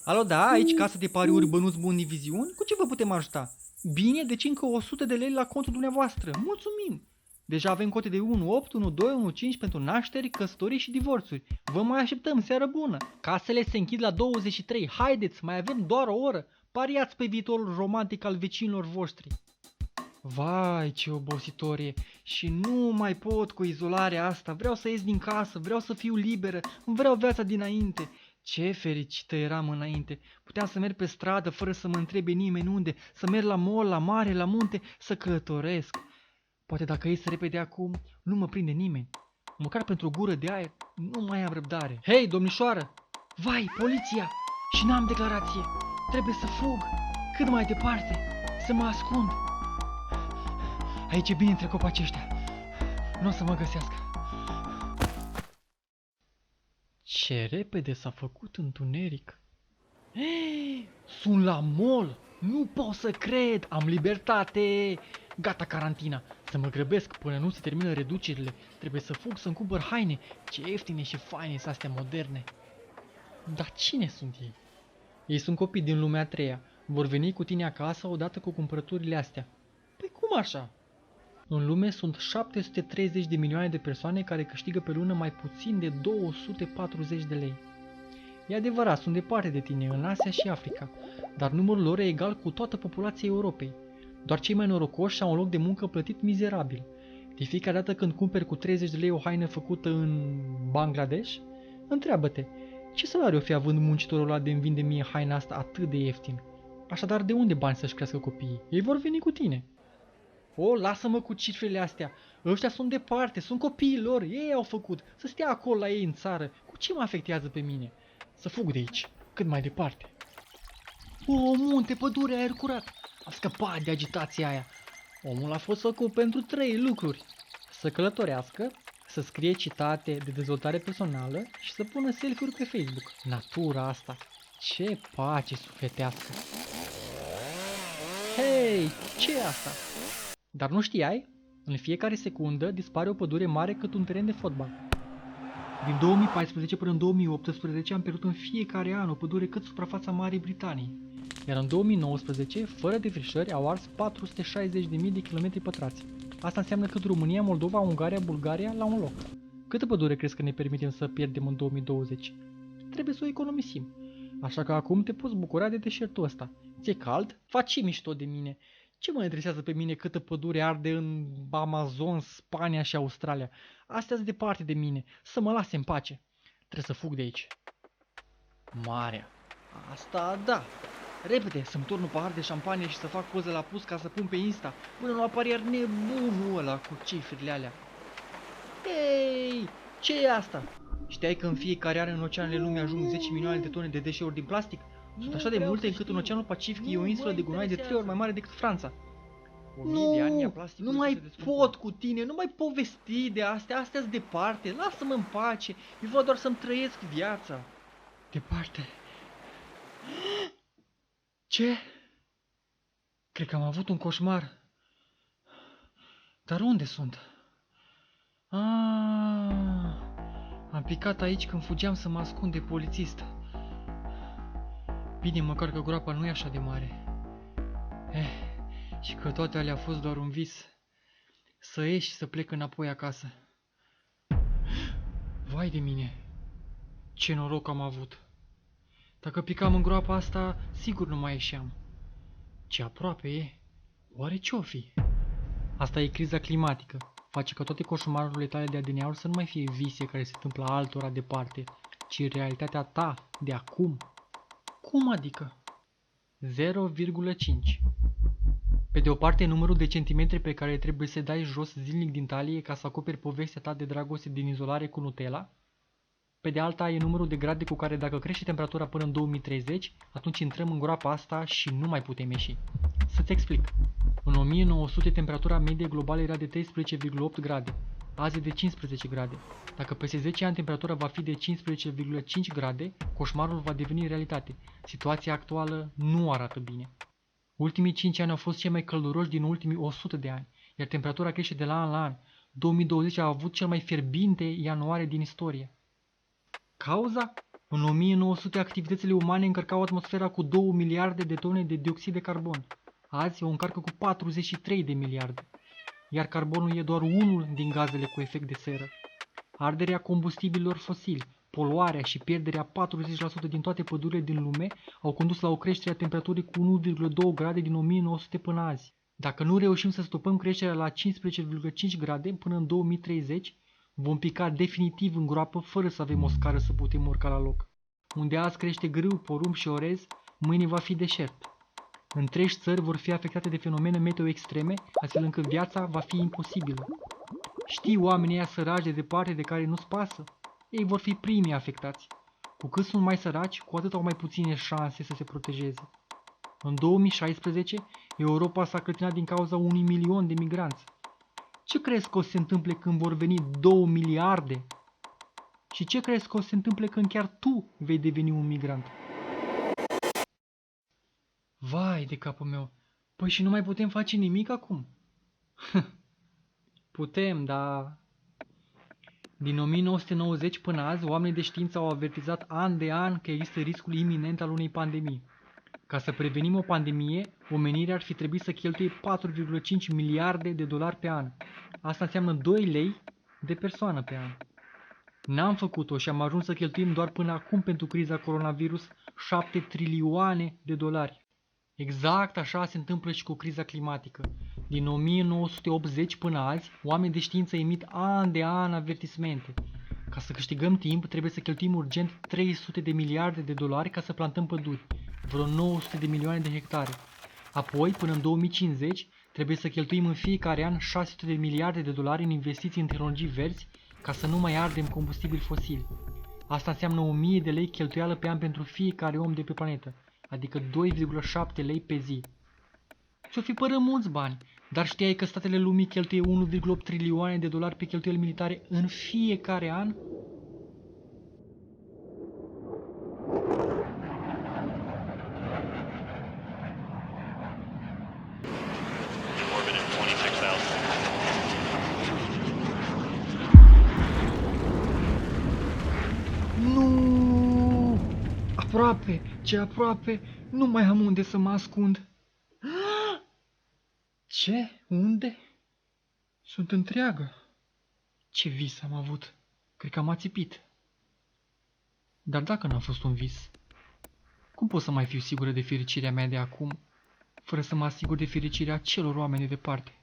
Alo, da, aici Casa de Pariuri Bănuț Bun Diviziuni? Cu ce vă putem ajuta? Bine, deci încă 100 de lei la contul dumneavoastră. Mulțumim! Deja avem cote de 1,8, 1,2, 1,5 pentru nașteri, căsătorii și divorțuri. Vă mai așteptăm, seară bună! Casele se închid la 23. Haideți, mai avem doar o oră. Pariați pe viitorul romantic al vecinilor voștri. Vai, ce obositor e! Și nu mai pot cu izolarea asta. Vreau să ies din casă, vreau să fiu liberă, vreau viața dinainte. Ce fericită eram înainte! Puteam să merg pe stradă fără să mă întrebe nimeni unde, să merg la mall, la mare, la munte, să călătoresc. Poate dacă ies repede acum, nu mă prinde nimeni. Măcar pentru o gură de aer, nu mai am răbdare. Hei, domnișoară! Vai, poliția! Și n-am declarație! Trebuie să fug! Cât mai departe! Să mă ascund! Aici e bine între copaci ăștia. Nu o să mă găsească. Ce repede s-a făcut întuneric. Ei, sunt la mall. Nu pot să cred. Am libertate. Gata carantina. Să mă grăbesc până nu se termină reducerile. Trebuie să fug să-mi cumpăr haine. Ce ieftine și faine sunt astea moderne. Dar cine sunt ei? Ei sunt copii din lumea a treia. Vor veni cu tine acasă odată cu cumpărăturile astea. Păi cum așa? În lume sunt 730 de milioane de persoane care câștigă pe lună mai puțin de 240 de lei. E adevărat, sunt departe de tine, în Asia și Africa, dar numărul lor e egal cu toată populația Europei. Doar cei mai norocoși au un loc de muncă plătit mizerabil. De fiecare dată când cumperi cu 30 de lei o haină făcută în Bangladesh, întreabă-te, ce salariu o fi având muncitorul ăla de îmi vinde mie haina asta atât de ieftin? Așadar, de unde bani să-și crească copiii? Ei vor veni cu tine. O, lasă-mă cu cifrele astea. Ăștia sunt departe, sunt copiii lor, ei au făcut. Să stea acolo la ei în țară. Cu ce mă afectează pe mine? Să fug de aici, cât mai departe. O, munte, pădure, aer curat. A scăpat de agitația aia. Omul a fost făcut pentru 3 lucruri. Să călătorească, să scrie citate de dezvoltare personală și să pună selfie-uri pe Facebook. Natura asta. Ce pace sufletească. Hei, ce e asta? Dar nu știai? În fiecare secundă dispare o pădure mare cât un teren de fotbal. Din 2014 până în 2018 am pierdut în fiecare an o pădure cât suprafața Marii Britanii. Iar în 2019, fără defrișări, au ars 460.000 de km pătrați. Asta înseamnă cât România, Moldova, Ungaria, Bulgaria la un loc. Câtă pădure crezi că ne permitem să pierdem în 2020? Trebuie să o economisim. Așa că acum te poți bucura de deșertul ăsta. Ți-e cald? Faci și mișto de mine. Ce mă interesează pe mine câtă pădure arde în Amazon, Spania și Australia? Astea sunt departe de mine. Să mă lase în pace. Trebuie să fug de aici. Marea. Asta da. Repede, să-mi torn un pahar de șampanie și să fac poze la pus ca să pun pe Insta. Până nu apare iar nebunul ăla cu cifrele alea. Ei, ce e asta? Știai că în fiecare an în oceanele lumii ajung 10 milioane de tone de deșeuri din plastic? Sunt așa de multe încât în Oceanul Pacific e o insulă de gunoi de 3 ori mai mare decât Franța. Nu mai pot cu tine, nu mai povesti de astea, astea-s departe, lasă-mă în pace, eu vreau doar să-mi trăiesc viața. Departe. Ce? Cred că am avut un coșmar. Dar unde sunt? Am picat aici când fugeam să mă ascund de polițist. Bine, măcar că groapa nu e așa de mare. Și că toate alea a fost doar un vis. Să ieși și să plec înapoi acasă. Vai de mine! Ce noroc am avut! Dacă picam în groapa asta, sigur nu mai ieșeam. Ce aproape e! Oare ce-o fi? Asta e criza climatică. Face ca toate coșmarurile tale de adineauri să nu mai fie vise care se întâmplă altora departe, ci realitatea ta de acum. Cum adică? 0,5. Pe de o parte, numărul de centimetri pe care trebuie să dai jos zilnic din talie ca să acoperi povestea ta de dragoste din izolare cu Nutella. Pe de alta, e numărul de grade cu care dacă crește temperatura până în 2030, atunci intrăm în groapa asta și nu mai putem ieși. Să-ți explic. În 1900 temperatura medie globală era de 13,8 grade. Azi e de 15 grade. Dacă peste 10 ani temperatura va fi de 15,5 grade, coșmarul va deveni realitate. Situația actuală nu arată bine. Ultimii 5 ani au fost cei mai călduroși din ultimii 100 de ani, iar temperatura crește de la an la an. 2020 a avut cel mai fierbinte ianuarie din istorie. Cauza? În 1900, activitățile umane încărcau atmosfera cu 2 miliarde de tone de dioxid de carbon. Azi o încarcă cu 43 de miliarde. Iar carbonul e doar unul din gazele cu efect de seră. Arderea combustibililor fosili, poluarea și pierderea 40% din toate pădurile din lume au condus la o creștere a temperaturii cu 1,2 grade din 1900 până azi. Dacă nu reușim să stopăm creșterea la 15,5 grade până în 2030, vom pica definitiv în groapă fără să avem o scară să putem urca la loc. Unde azi crește grâu, porumb și orez, mâine va fi deșert. Întregi țări vor fi afectate de fenomene meteo extreme, astfel încât viața va fi imposibilă. Știi oamenii ăia săraci de departe de care nu-ți pasă? Ei vor fi primii afectați. Cu cât sunt mai săraci, cu atât au mai puține șanse să se protejeze. În 2016, Europa s-a clătinat din cauza 1 milion de migranți. Ce crezi că o să se întâmple când vor veni 2 miliarde? Și ce crezi că o să se întâmple când chiar tu vei deveni un migrant? Vai de capul meu, păi și nu mai putem face nimic acum? Putem, dar... Din 1990 până azi, oamenii de știință au avertizat an de an că există riscul iminent al unei pandemii. Ca să prevenim o pandemie, omenirea ar fi trebuit să cheltuie 4,5 miliarde de dolari pe an. Asta înseamnă 2 lei de persoană pe an. N-am făcut-o și am ajuns să cheltuim doar până acum pentru criza coronavirus 7 trilioane de dolari. Exact așa se întâmplă și cu criza climatică. Din 1980 până azi, oameni de știință emit an de an avertismente. Ca să câștigăm timp, trebuie să cheltuim urgent 300 de miliarde de dolari ca să plantăm păduri, vreo 900 de milioane de hectare. Apoi, până în 2050, trebuie să cheltuim în fiecare an 600 de miliarde de dolari în investiții în tehnologii verzi ca să nu mai ardem combustibili fosili. Asta înseamnă 1000 de lei cheltuială pe an pentru fiecare om de pe planetă, adică 2,7 lei pe zi. Ți-o fi pără mulți bani, dar știai că statele lumii cheltuie 1,8 trilioane de dolari pe cheltuieli militare în fiecare an? In orbit at 26,000. Nu! Aproape, ce aproape, nu mai am unde să mă ascund. Ce? Unde? Sunt întreagă. Ce vis am avut? Cred că am ațipit. Dar dacă n-a fost un vis, cum pot să mai fiu sigură de fericirea mea de acum, fără să mă asigur de fericirea celor oameni de departe?